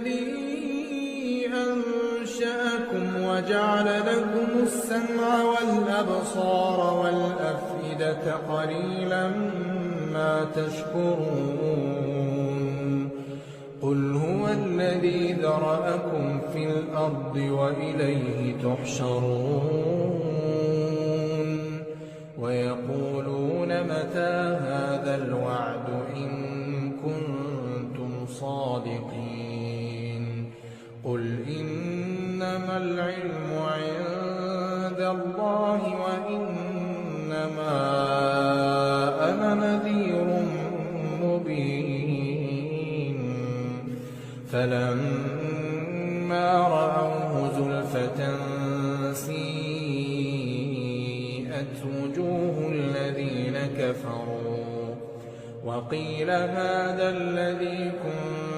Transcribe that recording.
الذي أنشأكم وجعل لكم السمع والأبصار والأفئدة قليلا ما تشكرون قل هو الذي ذرأكم في الأرض وإليه تحشرون ويقولون متى هذا الوعد إن كنتم صادقين قل إنما العلم عند الله وإنما أنا نذير مبين فلما رأوه زلفة سيئت وجوه الذين كفروا وقيل هذا الذي كنتم